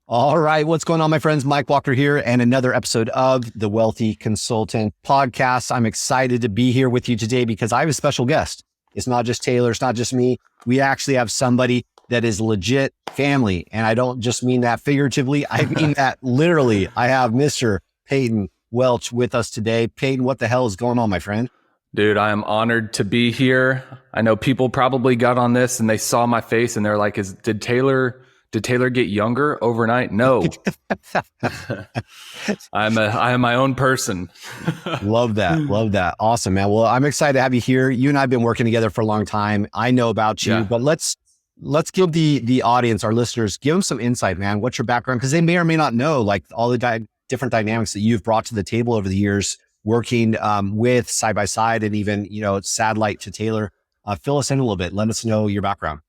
All right. What's going on, my friends? Mike Walker here, and another episode of the Wealthy Consultant Podcast. I'm excited to be here with you today because I have a special guest. It's not just Taylor. It's not just me. We actually have somebody that is legit family. And I don't just mean that figuratively. I mean that literally. I have Mr. Payton Welch with us today. Payton, what the hell is going on, my friend? Dude, I am honored to be here. I know people probably got on this and they saw my face and they're like, did Taylor get younger overnight? No. I am my own person. Love that. Love that. Awesome, man. Well, I'm excited to have you here. You and I have been working together for a long time. I know about you, but let's give the audience, our listeners, give them some insight, man. What's your background? Because they may or may not know like all the different dynamics that you've brought to the table over the years, working with side by side and even, satellite to Taylor. Fill us in a little bit. Let us know your background.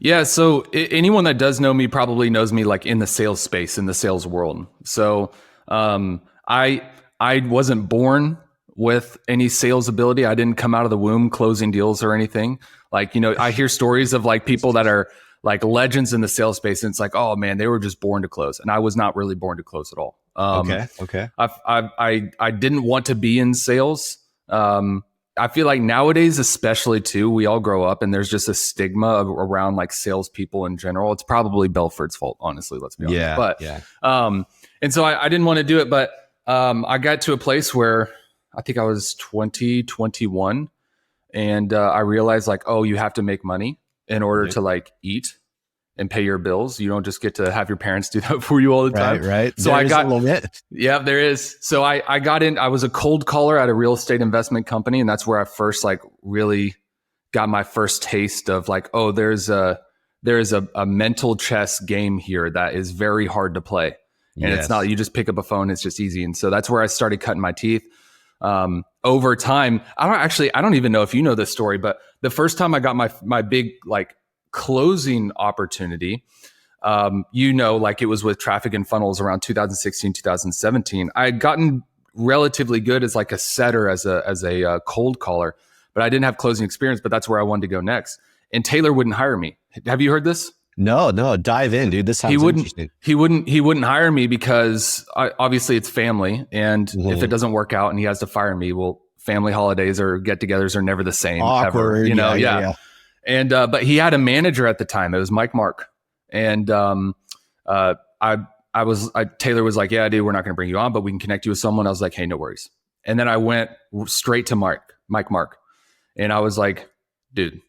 Yeah. So anyone that does know me probably knows me like in the sales space, in the sales world. So I wasn't born with any sales ability. I didn't come out of the womb closing deals or anything. Like, I hear stories of like people that are like legends in the sales space. And it's like, oh man, they were just born to close. And I was not really born to close at all. Okay. I didn't want to be in sales. I feel like nowadays, especially too, we all grow up and there's just a stigma around like salespeople in general. It's probably Belford's fault, honestly. Let's be honest. And so I didn't want to do it, but I got to a place where I think I was 21, and I realized like, oh, you have to make money in order to like eat and pay your bills. You don't just get to have your parents do that for you all the time. Right. So I got a little bit. Yeah, there is. So I got in, I was a cold caller at a real estate investment company. And that's where I first like really got my first taste of like, oh, there's a mental chess game here that is very hard to play. And It's not, you just pick up a phone, it's just easy. And so that's where I started cutting my teeth. Over time, I don't even know if you know this story, but the first time I got my big like closing opportunity, like it was with traffic and funnels around 2016, 2017. I had gotten relatively good as like a setter, as a cold caller, but I didn't have closing experience, but that's where I wanted to go next. And Taylor wouldn't hire me. Have you heard this? No, dive in, dude. This sounds interesting. He wouldn't hire me because obviously it's family. And if it doesn't work out and he has to fire me, well, family holidays or get-togethers are never the same. Awkward, ever, yeah. And, but he had a manager at the time. It was Mike Mark. And, Taylor was like, yeah, dude, we're not going to bring you on, but we can connect you with someone. I was like, hey, no worries. And then I went straight to Mike Mark. And I was like, dude,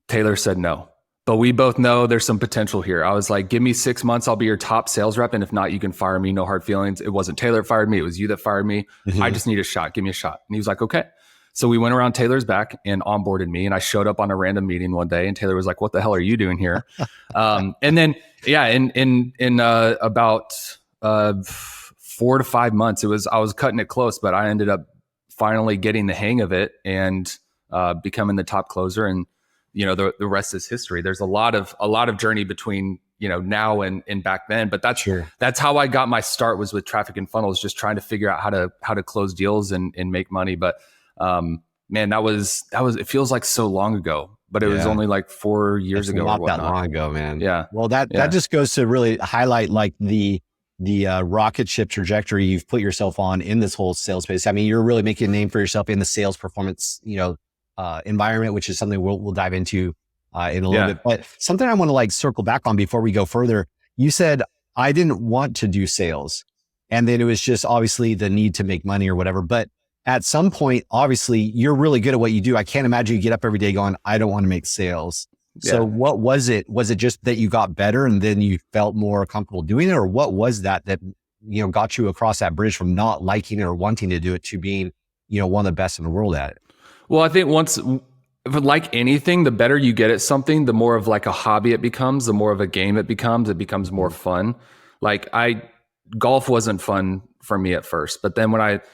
Taylor said no, but we both know there's some potential here. I was like, give me 6 months. I'll be your top sales rep. And if not, you can fire me. No hard feelings. It wasn't Taylor that fired me. It was you that fired me. I just need a shot. Give me a shot. And he was like, okay. So we went around Taylor's back and onboarded me, and I showed up on a random meeting one day, and Taylor was like, "What the hell are you doing here?" And then, in about 4 to 5 months, I was cutting it close, but I ended up finally getting the hang of it and becoming the top closer. And the rest is history. There's a lot of journey between now and back then, but that's how I got my start, was with traffic and funnels, just trying to figure out how to close deals and make money. But man, that was it feels like so long ago, but it was only like 4 years ago. Not that long ago, man. Yeah. Well, that just goes to really highlight like the rocket ship trajectory you've put yourself on in this whole sales space. I mean, you're really making a name for yourself in the sales performance, environment, which is something we'll dive into in a little bit. But something I want to like circle back on before we go further. You said, I didn't want to do sales, and then it was just obviously the need to make money or whatever. But at some point, obviously, you're really good at what you do. I can't imagine you get up every day going, I don't want to make sales. Yeah. So what was it? Was it just that you got better and then you felt more comfortable doing it? Or what was that got you across that bridge from not liking it or wanting to do it to being, one of the best in the world at it? Well, I think like anything, the better you get at something, the more of like a hobby it becomes, the more of a game it becomes more fun. Like golf wasn't fun for me at first, but then when it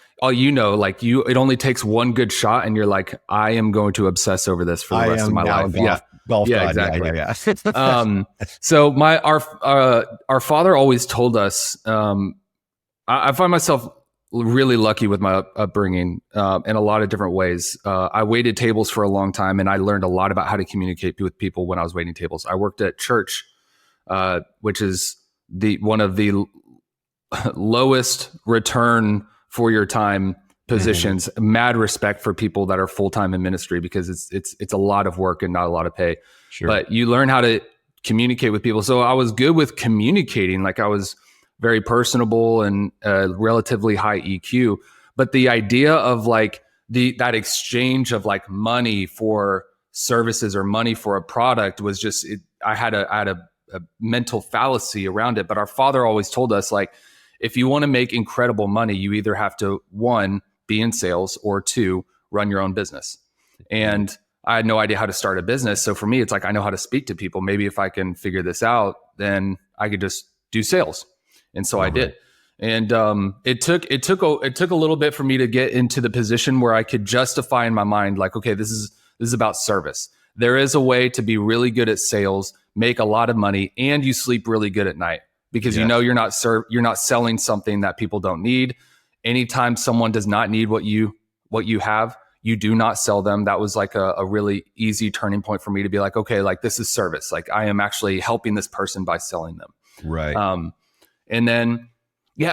only takes one good shot and you're like, I am going to obsess over this for the rest of my life. Golf yeah, God. Exactly. Yeah. So our father always told us, I find myself really lucky with my upbringing in a lot of different ways. I waited tables for a long time, and I learned a lot about how to communicate with people when I was waiting tables. I worked at church, which is one of the lowest return for your time positions. Mad respect for people that are full-time in ministry, because it's a lot of work and not a lot of pay. Sure. But you learn how to communicate with people. So I was good with communicating. Like I was very personable and relatively high EQ. But the idea of like that exchange of like money for services or money for a product was just, I had a mental fallacy around it. But our father always told us, like, if you want to make incredible money, you either have to, one, be in sales, or two, run your own business. And I had no idea how to start a business. So for me, it's like, I know how to speak to people. Maybe if I can figure this out, then I could just do sales. And so I did. And it took a little bit for me to get into the position where I could justify in my mind, like, okay, this is about service. There is a way to be really good at sales, make a lot of money, and you sleep really good at night, because you know you're not selling something that people don't need. Anytime someone does not need what you have, you do not sell them. That was like a really easy turning point for me to be like, okay, like this is service. Like I am actually helping this person by selling them. Right. And then,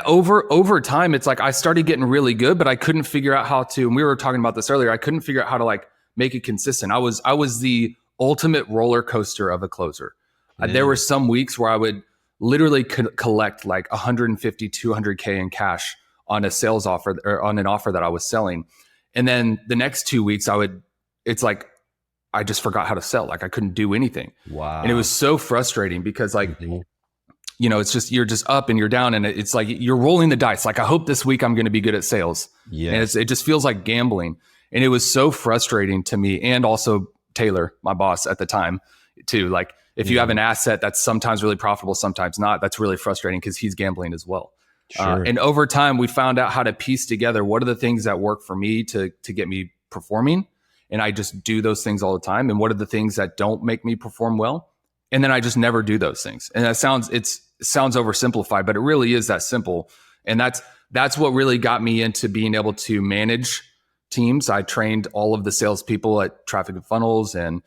over time, it's like I started getting really good, but I couldn't figure out how to, and we were talking about this earlier, I couldn't figure out how to like make it consistent. I was the ultimate roller coaster of a closer. There were some weeks where I would literally collect like 150, 200K in cash on a sales offer, or on an offer that I was selling. And then the next 2 weeks it's like, I just forgot how to sell. Like I couldn't do anything. Wow. And it was so frustrating because like, it's just, you're just up and you're down, and it's like, you're rolling the dice. Like, I hope this week I'm going to be good at sales. Yeah. And it just feels like gambling. And it was so frustrating to me. And also Taylor, my boss at the time too. Like if you have an asset that's sometimes really profitable, sometimes not, that's really frustrating because he's gambling as well. Sure. And over time, we found out how to piece together what are the things that work for me to get me performing. And I just do those things all the time. And what are the things that don't make me perform well? And then I just never do those things. And it sounds oversimplified, but it really is that simple. And that's what really got me into being able to manage teams. I trained all of the salespeople at Traffic and Funnels and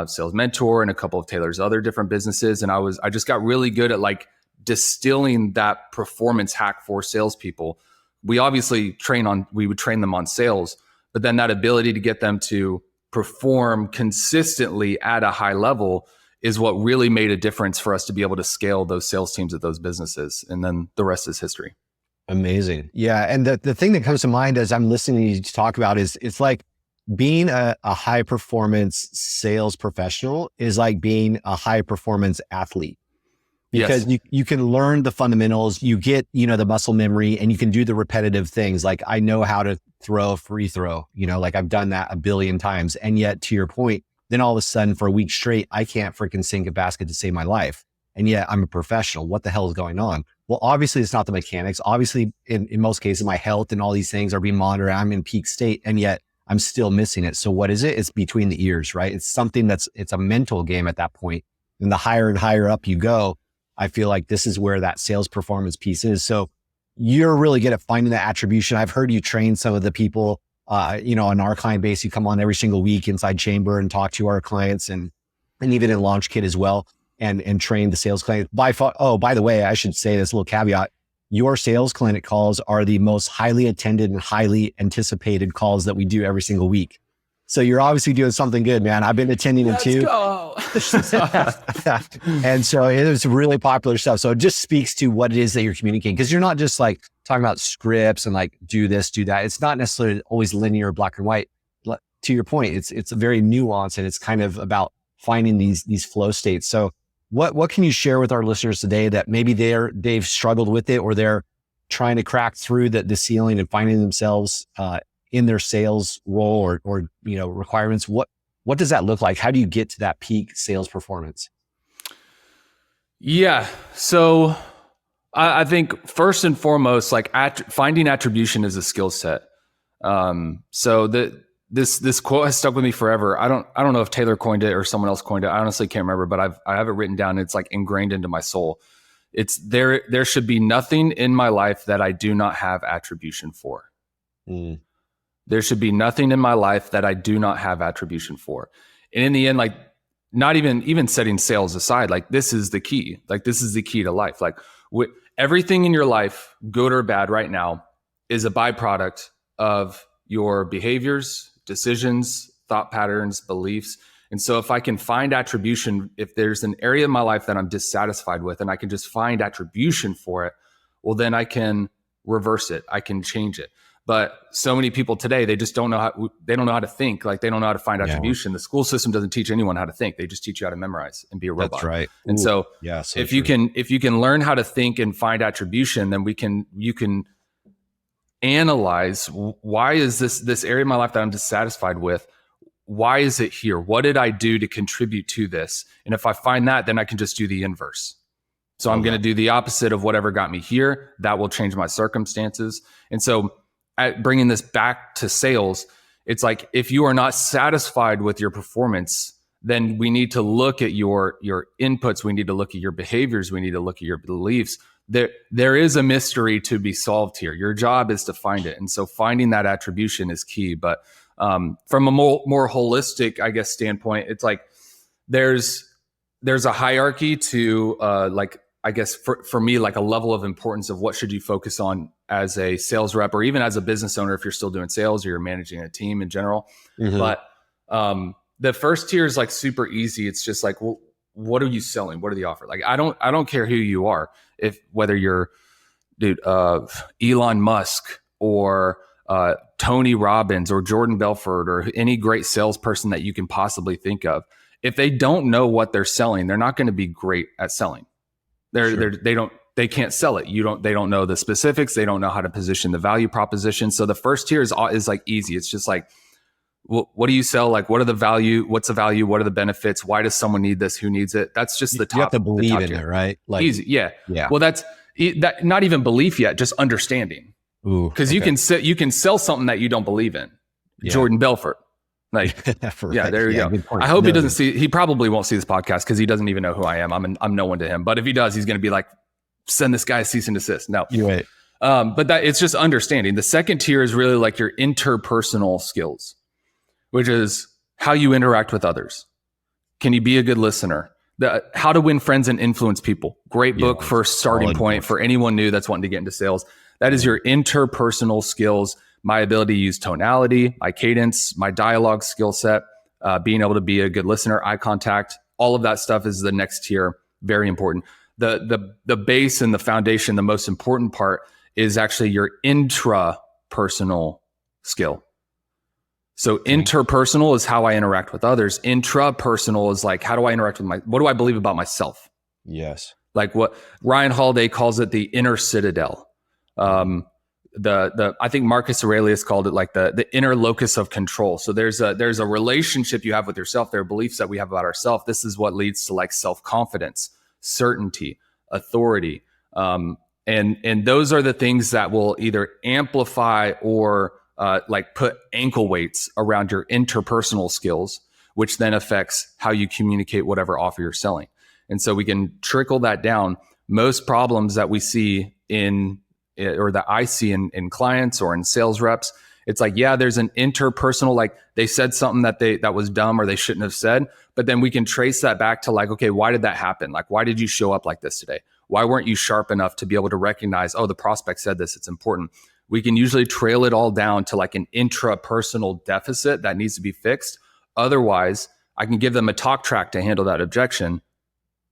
Sales Mentor and a couple of Taylor's other different businesses. And I just got really good at like distilling that performance hack for salespeople. We obviously we would train them on sales, but then that ability to get them to perform consistently at a high level is what really made a difference for us to be able to scale those sales teams at those businesses. And then the rest is history. Amazing. Yeah. And the thing that comes to mind as I'm listening to you talk about is it's like being a high performance sales professional is like being a high performance athlete. Because you can learn the fundamentals, you get, the muscle memory, and you can do the repetitive things. Like I know how to throw a free throw, like I've done that a billion times. And yet to your point, then all of a sudden for a week straight, I can't freaking sink a basket to save my life. And yet I'm a professional. What the hell is going on? Well, obviously it's not the mechanics. Obviously in most cases, my health and all these things are being monitored. I'm in peak state, and yet I'm still missing it. So what is it? It's between the ears, right? It's something it's a mental game at that point. And the higher and higher up you go, I feel like this is where that sales performance piece is. So you're really good at finding that attribution. I've heard you train some of the people, on our client base. You come on every single week inside Chamber and talk to our clients and even in Launch Kit as well, and train the sales client. By the way, I should say this little caveat. Your sales clinic calls are the most highly attended and highly anticipated calls that we do every single week. So you're obviously doing something good, man. I've been attending them too. Let's go. And so it was really popular stuff. So it just speaks to what it is that you're communicating, because you're not just like talking about scripts and like do this, do that. It's not necessarily always linear, black and white. To your point, it's a very nuanced, and it's kind of about finding these flow states. So what can you share with our listeners today that maybe they've struggled with it, or they're trying to crack through the ceiling and finding themselves in their sales role or requirements? What does that look like? How do you get to that peak sales performance? Yeah. So I think first and foremost, like finding attribution is a skill set. So this quote has stuck with me forever. I don't know if Taylor coined it or someone else coined it. I honestly can't remember, but I have it written down. It's like ingrained into my soul. It's there should be nothing in my life that I do not have attribution for. There should be nothing in my life that I do not have attribution for. And in the end, like not even setting sales aside, like this is the key. Like this is the key to life. Like everything in your life, good or bad right now, is a byproduct of your behaviors, decisions, thought patterns, beliefs. And so if I can find attribution, if there's an area of my life that I'm dissatisfied with and I can just find attribution for it, well, then I can reverse it. I can change it. But so many people today, they just don't know how to think. Like they don't know how to find attribution. The school system doesn't teach anyone how to think. They just teach you how to memorize and be a robot. That's right. And so if you can learn how to think and find attribution, then you can analyze, why is this area of my life that I'm dissatisfied with? Why is it here? What did I do to contribute to this? And if I find that, then I can just do the inverse. So I'm going to do the opposite of whatever got me here. That will change my circumstances. And so bringing this back to sales, it's like, if you are not satisfied with your performance, then we need to look at your inputs. We need to look at your behaviors. We need to look at your beliefs. There is a mystery to be solved here. Your job is to find it. And so finding that attribution is key. But from a more holistic, I guess, standpoint, it's like there's a hierarchy to like, I guess for me, like a level of importance of what should you focus on as a sales rep, or even as a business owner, if you're still doing sales or you're managing a team in general. Mm-hmm. But the first tier is like super easy. It's just like, well, what are you selling? What are the offer? Like, I don't care who you are, whether you're Elon Musk or Tony Robbins or Jordan Belfort or any great salesperson that you can possibly think of. If they don't know what they're selling, they're not going to be great at selling. They can't sell it. They don't know the specifics. They don't know how to position the value proposition. So the first tier is like easy. It's just like, well, what do you sell? Like, what are the value? What's the value? What are the benefits? Why does someone need this? Who needs it? That's just the top. You have to believe in tier. It, right? Like, easy. Yeah. Well, that's not even belief yet, just understanding. Because you can sell something that you don't believe in. Yeah. Jordan Belfort. Like, yeah, there you go. I hope he doesn't he probably won't see this podcast because he doesn't even know who I am. I'm no one to him. But if he does, he's going to be like, send this guy a cease and desist. No. You're right. But that it's just understanding. The second tier is really like your interpersonal skills, which is how you interact with others. Can you be a good listener? How to Win Friends and Influence People. Great book for starting point for anyone new that's wanting to get into sales. That is your interpersonal skills. My ability to use tonality, my cadence, my dialogue skill set, being able to be a good listener, eye contact, all of that stuff is the next tier. Very important. The base and the foundation, the most important part is actually your intrapersonal skill. So interpersonal is how I interact with others. Intrapersonal is like, how do I interact with what do I believe about myself? Yes. Like what Ryan Holiday calls it, the inner citadel. I think Marcus Aurelius called it like the inner locus of control. So there's a relationship you have with yourself. There are beliefs that we have about ourselves. This is what leads to like self-confidence, certainty, authority. And those are the things that will either amplify or like put ankle weights around your interpersonal skills, which then affects how you communicate whatever offer you're selling. And so we can trickle that down. Most problems that we see or that I see in clients or in sales reps, it's like, yeah, there's an interpersonal, like they said something that was dumb or they shouldn't have said, but then we can trace that back to like, okay, why did that happen? Like, why did you show up like this today? Why weren't you sharp enough to be able to recognize, oh, the prospect said this, it's important. We can usually trail it all down to like an intrapersonal deficit that needs to be fixed. Otherwise, I can give them a talk track to handle that objection,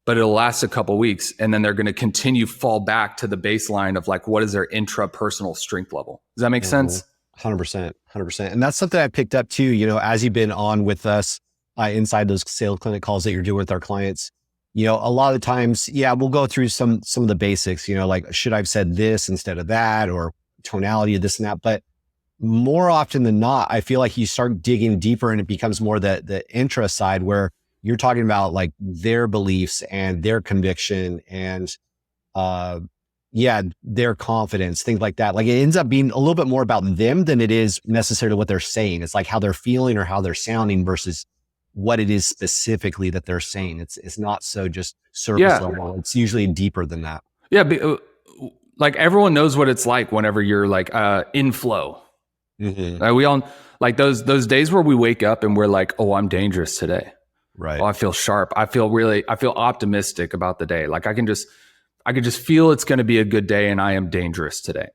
but it'll last a couple of weeks. And then they're going to continue fall back to the baseline of like, what is their intrapersonal strength level? Does that make sense? 100%. And that's something I picked up too, as you've been on with us inside those sales clinic calls that you're doing with our clients, a lot of times, we'll go through some of the basics, like, should I have said this instead of that, or tonality of this and that. But more often than not, I feel like you start digging deeper and it becomes more the intra side where you're talking about like their beliefs and their conviction and, their confidence, things like that. Like it ends up being a little bit more about them than it is necessarily what they're saying. It's like how they're feeling or how they're sounding versus what it is specifically that they're saying. It's not so just surface level. It's usually deeper than that. Yeah. Like everyone knows what it's like whenever you're like in flow. Mm-hmm. We all like those days where we wake up and we're like, oh, I'm dangerous today. Right. Oh, I feel sharp. I feel optimistic about the day. Like I can just feel it's going to be a good day, and I am dangerous today.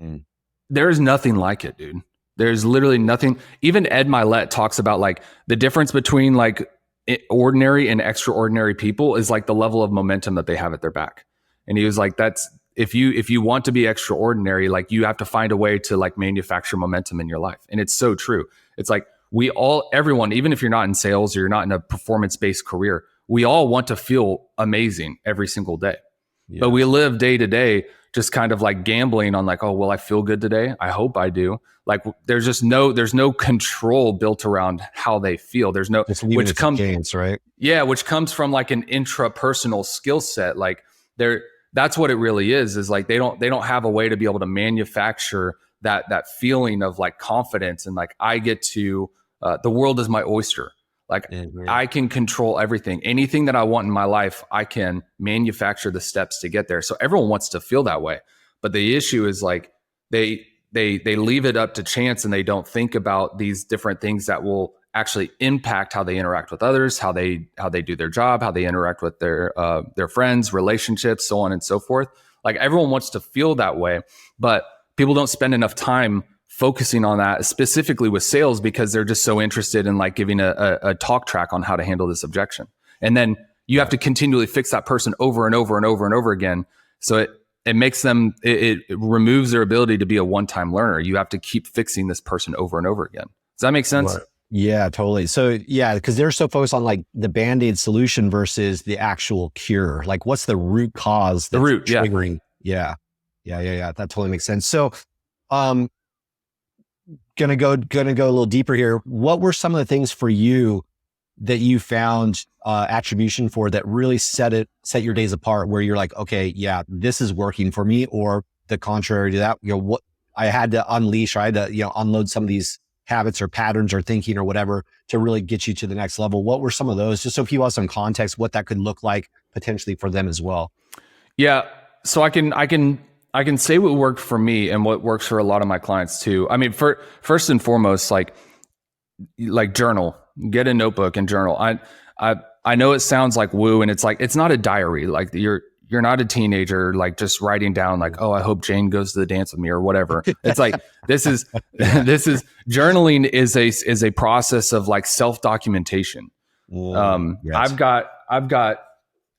Mm. There's nothing like it, dude. There's literally nothing. Even Ed Milet talks about like the difference between like ordinary and extraordinary people is like the level of momentum that they have at their back. And he was like, that's, if you want to be extraordinary, like you have to find a way to like manufacture momentum in your life. And it's so true. It's like everyone, even if you're not in sales or you're not in a performance-based career, we all want to feel amazing every single day. Yeah. But we live day to day just kind of like gambling on like, oh, will I feel good today? I hope I do. Like there's no control built around how they feel. There's no, which comes, gains, right? Yeah. Which comes from like an intrapersonal skill set. Like that's what it really is like, they don't have a way to be able to manufacture that feeling of like confidence. And like, I get to, the world is my oyster. Like I can control everything. Anything that I want in my life, I can manufacture the steps to get there. So everyone wants to feel that way. But the issue is like they leave it up to chance, and they don't think about these different things that will actually impact how they interact with others, how they do their job, how they interact with their friends, relationships, so on and so forth. Like everyone wants to feel that way, but people don't spend enough time focusing on that, specifically with sales, because they're just so interested in like giving a talk track on how to handle this objection. And then you have to continually fix that person over and over and over and over again. So it makes them, it removes their ability to be a one-time learner. You have to keep fixing this person over and over again. Does that make sense? Right. Yeah, totally. So yeah, because they're so focused on like the Band-Aid solution versus the actual cure. Like what's the root cause that's triggering? Yeah. That totally makes sense. So, gonna go a little deeper here. What were some of the things for you that you found attribution for that really set your days apart, where you're like, okay, yeah, this is working for me, or the contrary to that? You know, what I had to unleash, or I had to, unload some of these habits or patterns or thinking or whatever to really get you to the next level. What were some of those, just so people have some context, what that could look like potentially for them as well? Yeah. So I can say what worked for me and what works for a lot of my clients too. I mean, first and foremost, like journal, get a notebook and journal. I know it sounds like woo, and it's like, it's not a diary. Like you're not a teenager, like just writing down like, oh, I hope Jane goes to the dance with me or whatever. It's like, this is journaling is a process of like self-documentation. Yes. I've got,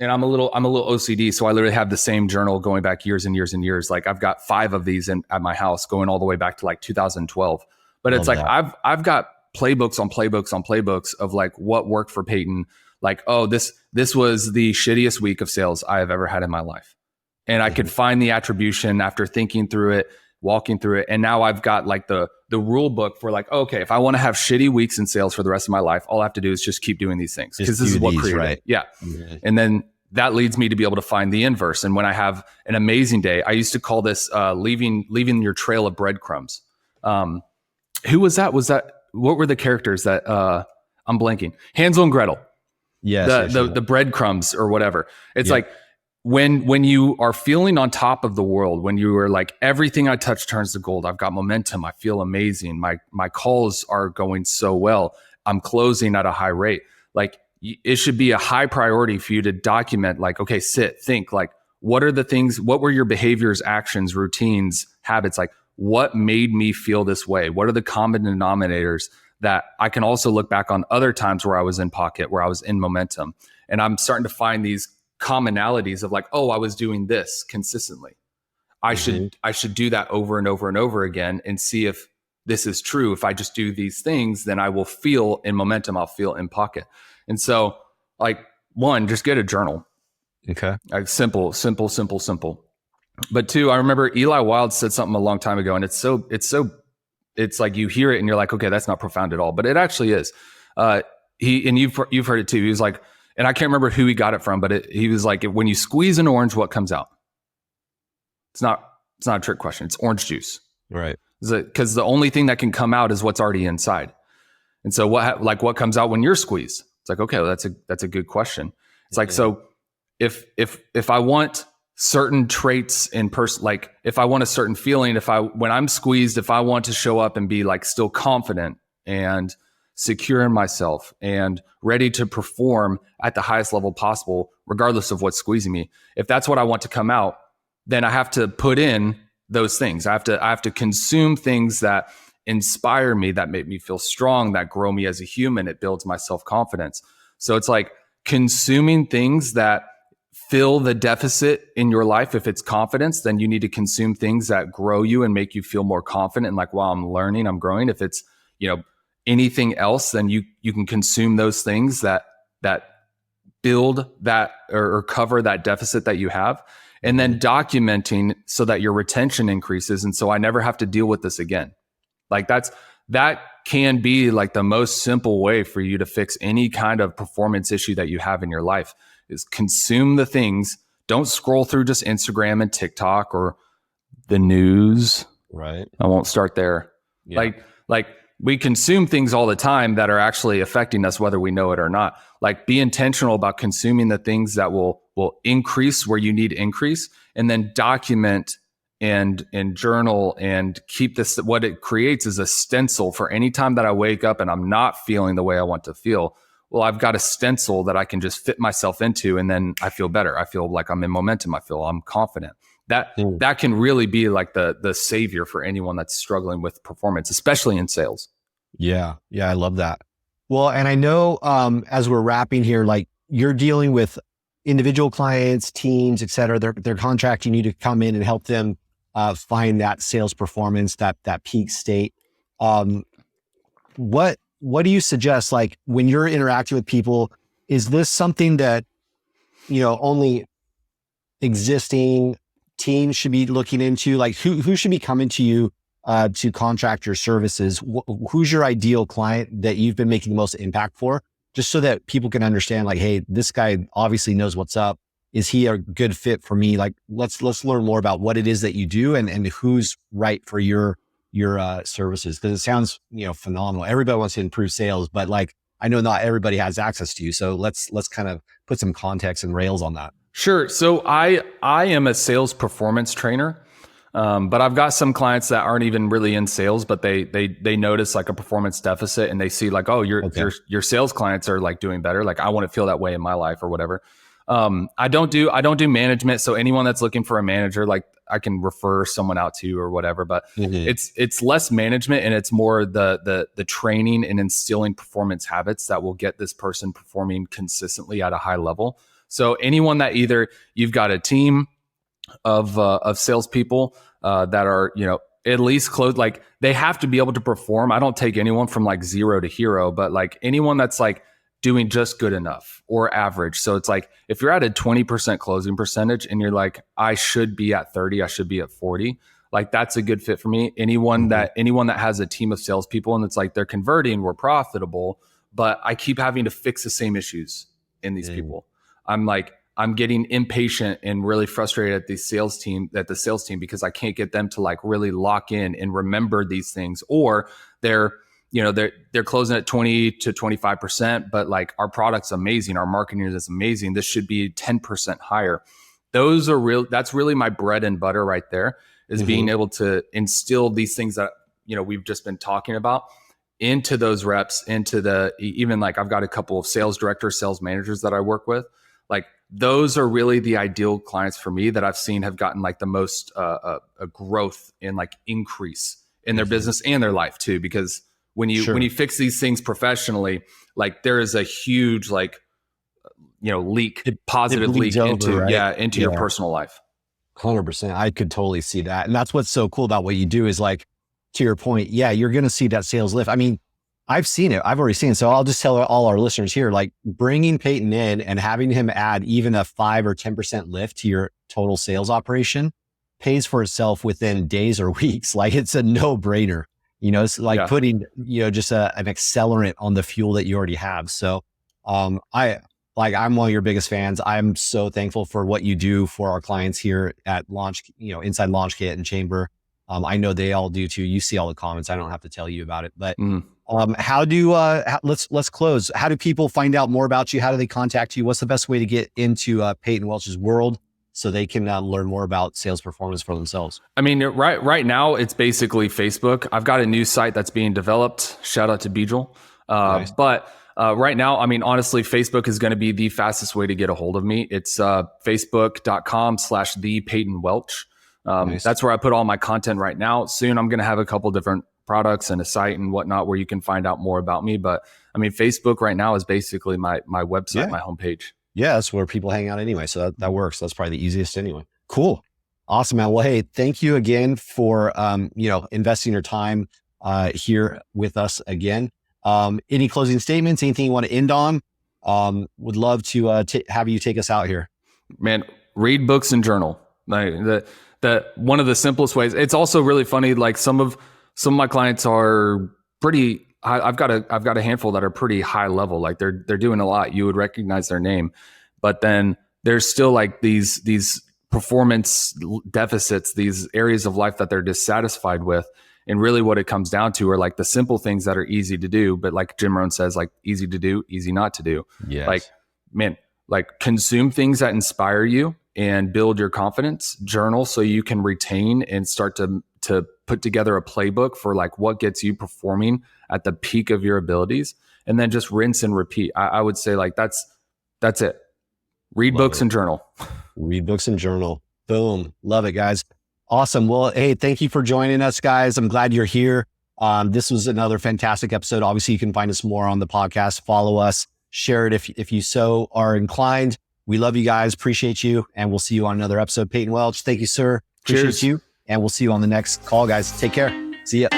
and I'm a little OCD. So I literally have the same journal going back years and years and years. Like I've got 5 of these at my house going all the way back to like 2012. But it's like, I've got playbooks on playbooks on playbooks of like what worked for Payton. Like, oh, this was the shittiest week of sales I have ever had in my life. And I could find the attribution after thinking through it, walking through it. And now I've got like the rule book for like, okay, if I want to have shitty weeks in sales for the rest of my life, all I have to do is just keep doing these things, because this is what created it. Yeah. Mm-hmm. And then that leads me to be able to find the inverse. And when I have an amazing day, I used to call this leaving your trail of breadcrumbs. Who was that? What were the characters that I'm blanking? Hansel and Gretel. Yes, the breadcrumbs or whatever. It's like when you are feeling on top of the world, when you are like, everything I touch turns to gold. I've got momentum. I feel amazing. My calls are going so well. I'm closing at a high rate. Like it should be a high priority for you to document, like, okay, sit, think, like, what are the things, what were your behaviors, actions, routines, habits? Like what made me feel this way? What are the common denominators that I can also look back on other times where I was in pocket, where I was in momentum? And I'm starting to find these commonalities of like, oh, I was doing this consistently. I should do that over and over and over again and see if this is true. If I just do these things, then I will feel in momentum. I'll feel in pocket. And so like, one, just get a journal. Okay. Like simple. But 2, I remember Eli Wild said something a long time ago, and it's like you hear it and you're like, okay, that's not profound at all, but it actually is. You've heard it too. He was like, and I can't remember who he got it from, but he was like, when you squeeze an orange, what comes out? It's not a trick question. It's orange juice. Right. Because the only thing that can come out is what's already inside. And so what comes out when you're squeezed? It's like, okay, well, that's a good question. It's like, so if I want certain traits in person, like if I want a certain feeling, when I'm squeezed, if I want to show up and be like still confident and secure in myself and ready to perform at the highest level possible, regardless of what's squeezing me. If that's what I want to come out, then I have to put in those things. I have to consume things that inspire me, that make me feel strong, that grow me as a human. It builds my self-confidence. So it's like consuming things that fill the deficit in your life. If it's confidence, then you need to consume things that grow you and make you feel more confident. And like, wow, I'm learning, I'm growing. If it's, anything else, then you can consume those things that build that or cover that deficit that you have. And then documenting so that your retention increases. And so I never have to deal with this again. Like that can be like the most simple way for you to fix any kind of performance issue that you have in your life is consume the things. Don't scroll through just Instagram and TikTok or the news. Right. I won't start there. Yeah. Like we consume things all the time that are actually affecting us, whether we know it or not. Like be intentional about consuming the things that will increase where you need increase, and then document and journal and keep this. What it creates is a stencil for any time that I wake up and I'm not feeling the way I want to feel. Well, I've got a stencil that I can just fit myself into, and then I feel better. I feel like I'm in momentum. I feel I'm confident. That can really be like the savior for anyone that's struggling with performance, especially in sales. Yeah. I love that. Well, and I know as we're wrapping here, like you're dealing with individual clients, teams, et cetera. They're contracting you to come in and help them find that sales performance, that peak state. What do you suggest? Like when you're interacting with people, is this something that, only existing teams should be looking into? Like who should be coming to you to contract your services? Who's your ideal client that you've been making the most impact for? Just so that people can understand, like, hey, this guy obviously knows what's up. Is he a good fit for me? Like, let's learn more about what it is that you do and who's right for your services. Cause it sounds, phenomenal. Everybody wants to improve sales, but like, I know not everybody has access to you. So let's kind of put some context and rails on that. Sure. So I am a sales performance trainer. But I've got some clients that aren't even really in sales, but they notice like a performance deficit and they see like, oh, your sales clients are like doing better. Like I want to feel that way in my life or whatever. I don't do management. So anyone that's looking for a manager, like I can refer someone out to or whatever, but it's less management and it's more the training and instilling performance habits that will get this person performing consistently at a high level. So anyone that either you've got a team of salespeople that are, at least close, like they have to be able to perform. I don't take anyone from like 0 to hero, but like anyone that's like doing just good enough or average. So it's like, if you're at a 20% closing percentage and you're like, I should be at 30, I should be at 40. Like that's a good fit for me. Anyone that has a team of salespeople and it's like, they're converting, we're profitable, but I keep having to fix the same issues in these people. I'm getting impatient and really frustrated at the sales team because I can't get them to like really lock in and remember these things, or they're closing at 20 to 25%, but like our product's amazing. Our marketing is amazing. This should be 10% higher. That's really my bread and butter right there is being able to instill these things that, we've just been talking about into those reps, even like I've got a couple of sales directors, sales managers that I work with. Like those are really the ideal clients for me that I've seen have gotten like the most a growth and like increase in their business and their life too. Because when you fix these things professionally, like there is a huge like positive leak into your personal life. 100%. I could totally see that, and that's what's so cool about what you do is like, to your point, you're going to see that sales lift. I mean, I've seen it. I've already seen it. So I'll just tell all our listeners here, like bringing Payton in and having him add even a 5 or 10% lift to your total sales operation pays for itself within days or weeks. Like it's a no brainer, it's like putting, just an accelerant on the fuel that you already have. So, I'm one of your biggest fans. I'm so thankful for what you do for our clients here at Launch, inside Launch Kit and Chamber. I know they all do too. You see all the comments. I don't have to tell you about it, but how do let's close. How do people find out more about you? How do they contact you? What's the best way to get into Payton Welch's world so they can learn more about sales performance for themselves? I mean, right now it's basically Facebook. I've got a new site that's being developed. Shout out to Beejel. Nice. But right now, I mean, honestly, Facebook is going to be the fastest way to get a hold of me. It's facebook.com/the Payton Welch. Nice. That's where I put all my content right now. Soon, I'm going to have a couple different products and a site and whatnot where you can find out more about me. But I mean, Facebook right now is basically my website, my homepage. Yeah, that's where people hang out anyway. So that works. That's probably the easiest anyway. Cool. Awesome, man. Well, hey, thank you again for, investing your time here with us again. Any closing statements, anything you want to end on? Would love to have you take us out here. Man, read books and journal. Like the one of the simplest ways. It's also really funny. Like some of my clients are pretty. I've got a handful that are pretty high level. Like they're doing a lot. You would recognize their name, but then there's still like these performance deficits, these areas of life that they're dissatisfied with. And really what it comes down to are like the simple things that are easy to do, but like Jim Rohn says, like easy to do, easy not to do. Yes. Like, man, like consume things that inspire you and build your confidence, journal so you can retain and start to put together a playbook for like what gets you performing at the peak of your abilities, and then just rinse and repeat. I would say like that's it. Read books and journal. Read books and journal. Boom. Love it, guys. Awesome. Well, hey, thank you for joining us, guys. I'm glad you're here. This was another fantastic episode. Obviously, you can find us more on the podcast. Follow us, share it if you so are inclined. We love you guys. Appreciate you. And we'll see you on another episode. Payton Welch. Thank you, sir. Appreciate Cheers. you. And we'll see you on the next call, guys. Take care. See ya.